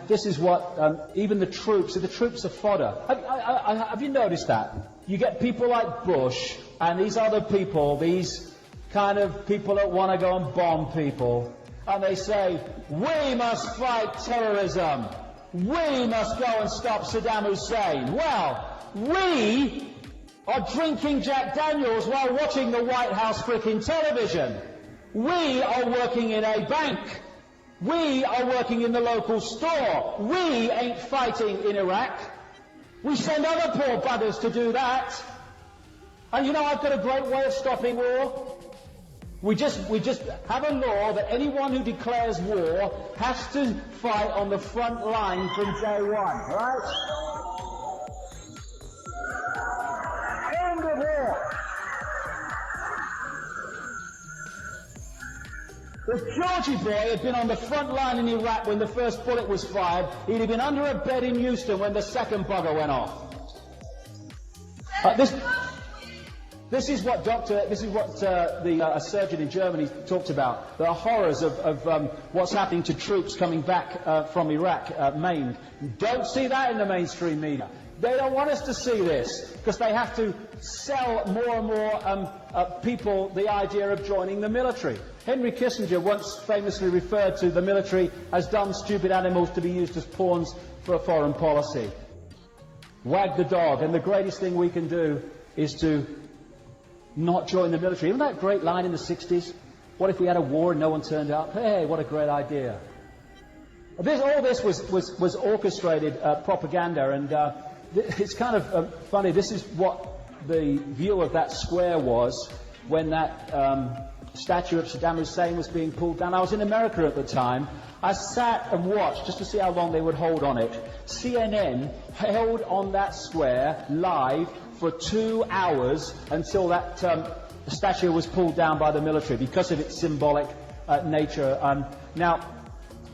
this is what even the troops are fodder. Have you noticed that? You get people like Bush and these other people, these kind of people that want to go and bomb people, and they say, we must fight terrorism. We must go and stop Saddam Hussein. Well, we are drinking Jack Daniels while watching the White House freaking television. We are working in a bank. We are working in the local store. We ain't fighting in Iraq. We send other poor buggers to do that. And you know, I've got a great way of stopping war. We just have a law that anyone who declares war has to fight on the front line from day one, right? End of war. If Georgie boy had been on the front line in Iraq when the first bullet was fired, he'd have been under a bed in Houston when the second bugger went off. This is what a surgeon in Germany talked about, the horrors of what's happening to troops coming back from Iraq, maimed. Don't see that in the mainstream media. They don't want us to see this, because they have to sell more and more people the idea of joining the military. Henry Kissinger once famously referred to the military as dumb, stupid animals to be used as pawns for foreign policy. Wag the dog, and the greatest thing we can do is to not join the military. Isn't that a great line in the 60s? What if we had a war and no one turned up? Hey, what a great idea. All this was orchestrated propaganda, and it's kind of funny. This is what the view of that square was when that statue of Saddam Hussein was being pulled down. I was in America at the time. I sat and watched just to see how long they would hold on it. CNN held on that square live for 2 hours until that statue was pulled down by the military because of its symbolic nature. Now,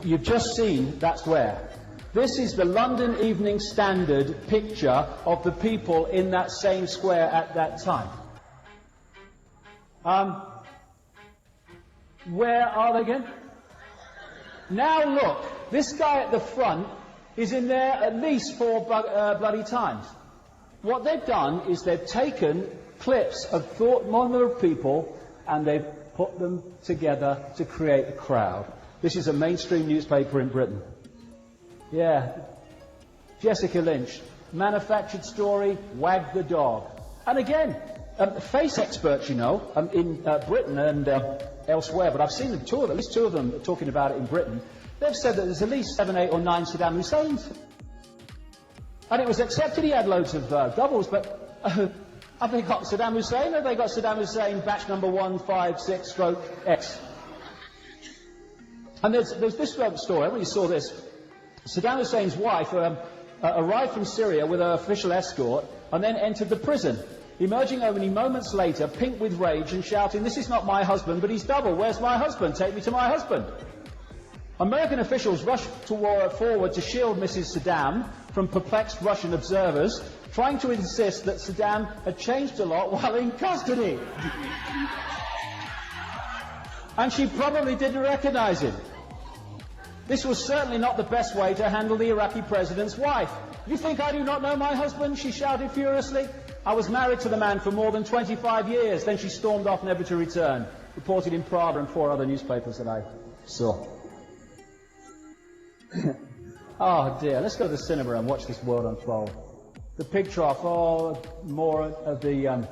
you've just seen that square. This is the London Evening Standard picture of the people in that same square at that time. Where are they again? Now look, this guy at the front is in there at least 4 bloody times. What they've done is they've taken clips of thought-monologue people and they've put them together to create a crowd. This is a mainstream newspaper in Britain. Yeah. Jessica Lynch. Manufactured story, wag the dog. And again, face experts, you know, in Britain and elsewhere, but I've seen them, at least two of them talking about it in Britain. They've said that there's at least 7, 8 or 9 Saddam Husseins. And it was accepted he had loads of doubles, but have they got Saddam Hussein, or have they got Saddam Hussein batch number 156/X? And there's this story, I really saw this. Saddam Hussein's wife arrived from Syria with her official escort and then entered the prison, emerging only moments later, pink with rage and shouting, "This is not my husband, but he's double. Where's my husband? Take me to my husband." American officials rushed forward to shield Mrs. Saddam from perplexed Russian observers, trying to insist that Saddam had changed a lot while in custody. And she probably didn't recognize him. This was certainly not the best way to handle the Iraqi president's wife. "You think I do not know my husband?" she shouted furiously. "I was married to the man for more than 25 years. Then she stormed off, never to return. Reported in Prada and 4 other newspapers that I saw. Oh dear, let's go to the cinema and watch this world unfold. The pig trough, more of the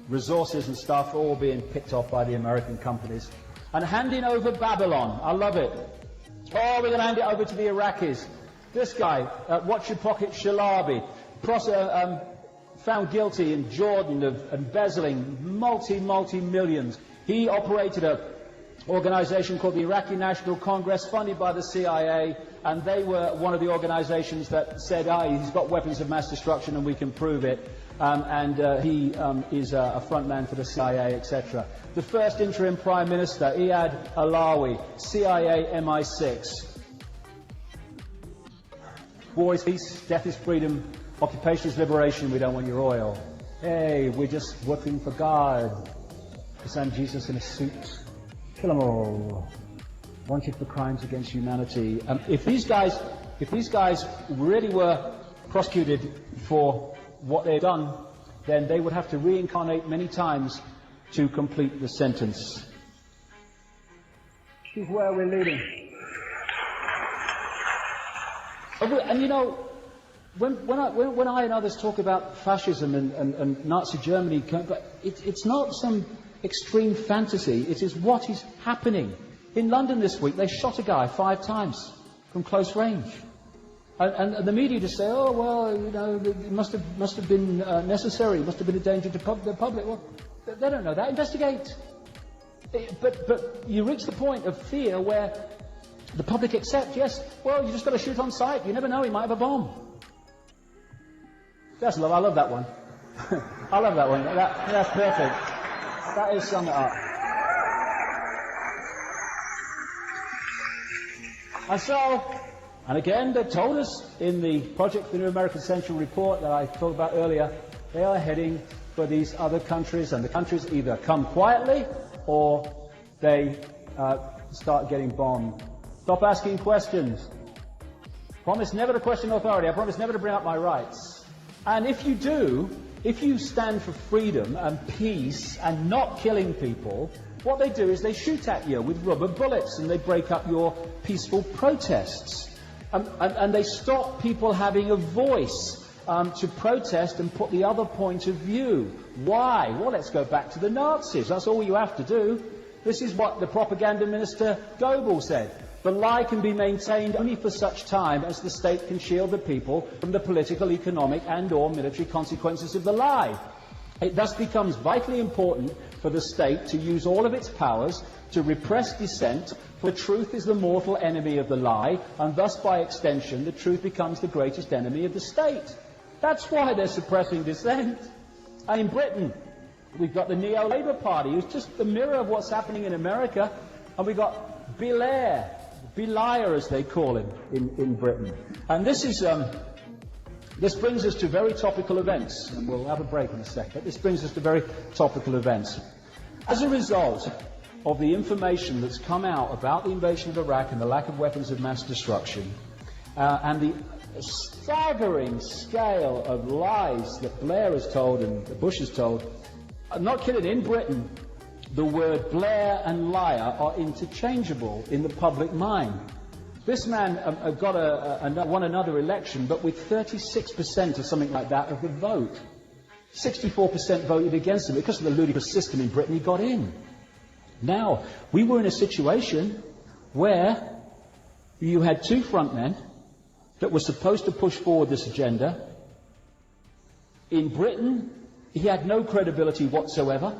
resources and stuff all being picked off by the American companies. And handing over Babylon, I love it. Oh, we're going to hand it over to the Iraqis. This guy, Watch Your Pocket Shalabi, found guilty in Jordan of embezzling multi-millions. He operated a organization called the Iraqi National Congress, funded by the CIA, and they were one of the organizations that said, he's got weapons of mass destruction and we can prove it, he is a front man for the CIA, etc. The first interim Prime Minister, Iyad Alawi, CIA MI6. War is peace, death is freedom, occupation is liberation, we don't want your oil. Hey, we're just working for God. Because I'm Jesus in a suit. Kill 'em all. wanted for crimes against humanity. If these guys really were prosecuted for what they've done, then they would have to reincarnate many times to complete the sentence. This is where we're leading. And you know, when I and others talk about fascism and Nazi Germany, it's not some extreme fantasy. It is what is happening. In London this week, they shot a guy 5 times from close range. And the media just say, oh, well, you know, it must have been necessary, it must have been a danger to the public. Well, they don't know that. Investigate. But you reach the point of fear where the public accept, yes, well, you just got to shoot on sight. You never know, he might have a bomb. That's love. I love that one. I love that one. That's perfect. That is sum it up. And again, they told us in the Project for the New American Century report that I talked about earlier, they are heading for these other countries, and the countries either come quietly or they start getting bombed. Stop asking questions. Promise never to question authority. I promise never to bring up my rights. And if you do, if you stand for freedom and peace and not killing people, what they do is they shoot at you with rubber bullets and they break up your peaceful protests. And they stop people having a voice to protest and put the other point of view. Why? Well, let's go back to the Nazis. That's all you have to do. This is what the propaganda minister Goebbels said. The lie can be maintained only for such time as the state can shield the people from the political, economic and/or military consequences of the lie. It thus becomes vitally important for the state to use all of its powers to repress dissent, for truth is the mortal enemy of the lie, and thus, by extension, the truth becomes the greatest enemy of the state. That's why they're suppressing dissent. And in Britain, we've got the Neo-Labour Party, who's just the mirror of what's happening in America, and we've got Beliar, as they call him, in Britain. And this brings us to very topical events, and we'll have a break in a second. This brings us to very topical events. As a result of the information that's come out about the invasion of Iraq and the lack of weapons of mass destruction, and the staggering scale of lies that Blair has told and Bush has told, I'm not kidding, in Britain, the word Blair and liar are interchangeable in the public mind. This man won another election, but with 36% or something like that of the vote. 64% voted against him. Because of the ludicrous system in Britain, he got in. Now, we were in a situation where you had 2 frontmen that were supposed to push forward this agenda. In Britain, he had no credibility whatsoever.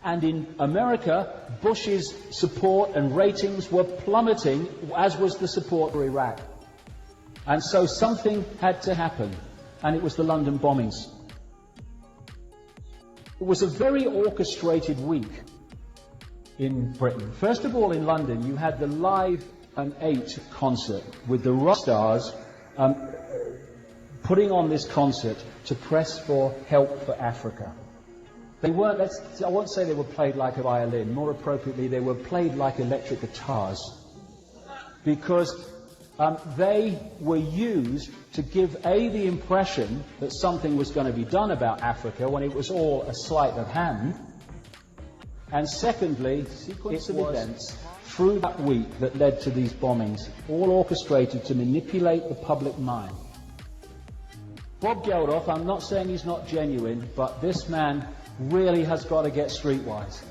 And in America, Bush's support and ratings were plummeting, as was the support for Iraq. And so something had to happen, and it was the London bombings. It was a very orchestrated week in Britain. First of all, in London, you had the Live and 8 concert with the rock stars putting on this concert to press for help for Africa. They weren't, I won't say they were played like a violin. More appropriately, they were played like electric guitars. Because they were used to give, the impression that something was going to be done about Africa when it was all a sleight of hand. And secondly, sequence of events through that week that led to these bombings, all orchestrated to manipulate the public mind. Bob Geldof, I'm not saying he's not genuine, but this man really has got to get streetwise.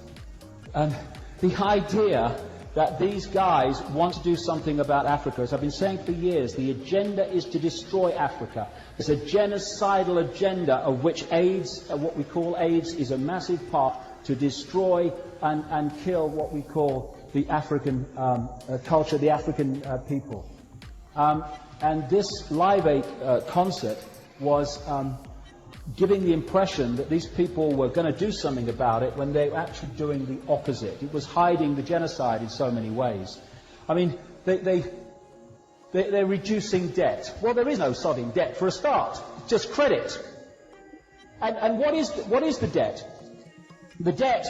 And the idea that these guys want to do something about Africa, as I've been saying for years, the agenda is to destroy Africa. It's a genocidal agenda of which AIDS, what we call AIDS, is a massive part, to destroy and kill what we call the African culture, the African people. And this Live 8 concert was giving the impression that these people were going to do something about it when they were actually doing the opposite. It was hiding the genocide in so many ways. I mean, they're reducing debt. Well, there is no sodding debt for a start. Just credit. And what is the debt? The debt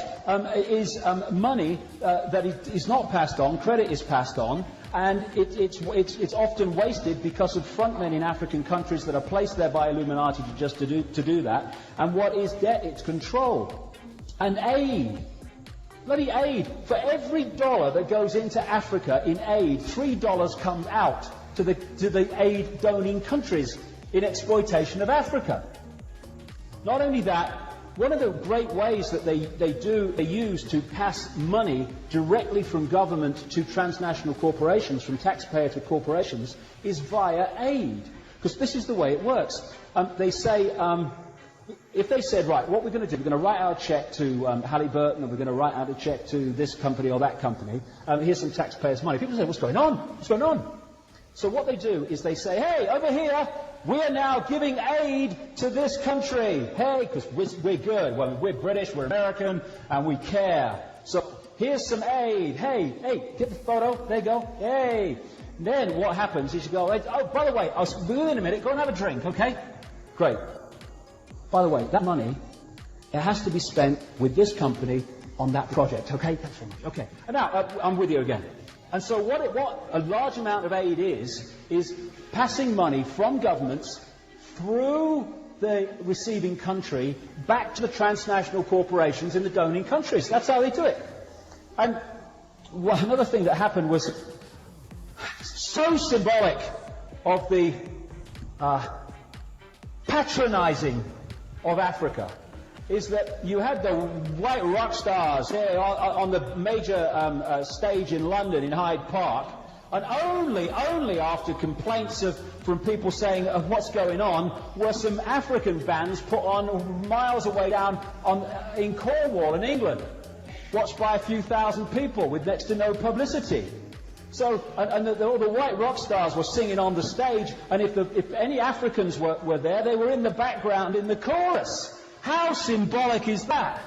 is money that is not passed on, credit is passed on, and it's often wasted because of frontmen in African countries that are placed there by Illuminati to do that. And what is debt? It's control. And aid. Bloody aid. For every dollar that goes into Africa in aid, $3 comes out to the aid-doning countries in exploitation of Africa. Not only that, one of the great ways that they use to pass money directly from government to transnational corporations, from taxpayer to corporations, is via aid. Because this is the way it works. They say, if they said, right, what we're going to do, we're going to write out a check to Halliburton, and we're going to write out a check to this company or that company, here's some taxpayers' money. People say, what's going on? What's going on? So what they do is they say, hey, over here, we are now giving aid to this country. Hey, because we're good. Well, we're British, we're American, and we care. So here's some aid. Hey, get the photo. There you go. Hey. Then what happens is you go, oh, by the way, I'll be with you in a minute. Go and have a drink, okay? Great. By the way, that money, it has to be spent with this company on that project, okay? Thanks very much. Okay. And now, I'm with you again. And so what a large amount of aid is passing money from governments through the receiving country back to the transnational corporations in the doning countries. That's how they do it. And another thing that happened was so symbolic of the patronizing of Africa, is that you had the white rock stars here on the major stage in London, in Hyde Park, and only after complaints from people saying what's going on, were some African bands put on miles away down in Cornwall in England, watched by a few thousand people with next to no publicity. So, all the white rock stars were singing on the stage, and if any Africans were there, they were in the background in the chorus. How symbolic is that?